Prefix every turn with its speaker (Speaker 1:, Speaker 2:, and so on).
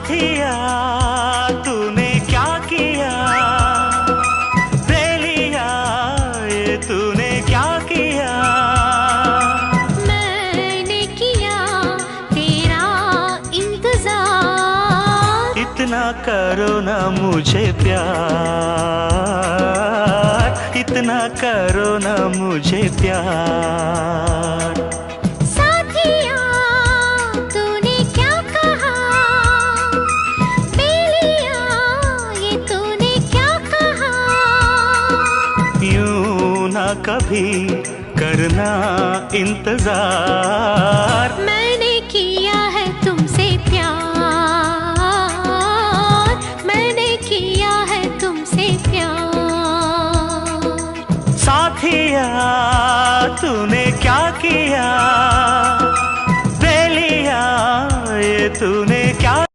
Speaker 1: साथिया तूने क्या किया, बेलिया ये तूने क्या किया।
Speaker 2: मैंने किया तेरा इंतजार,
Speaker 1: इतना करो ना मुझे प्यार, इतना करो ना मुझे प्यार।
Speaker 2: साथिया तूने क्या कहा, बेलिया ये तूने क्या कहा।
Speaker 1: यूं ना कभी करना इंतजार।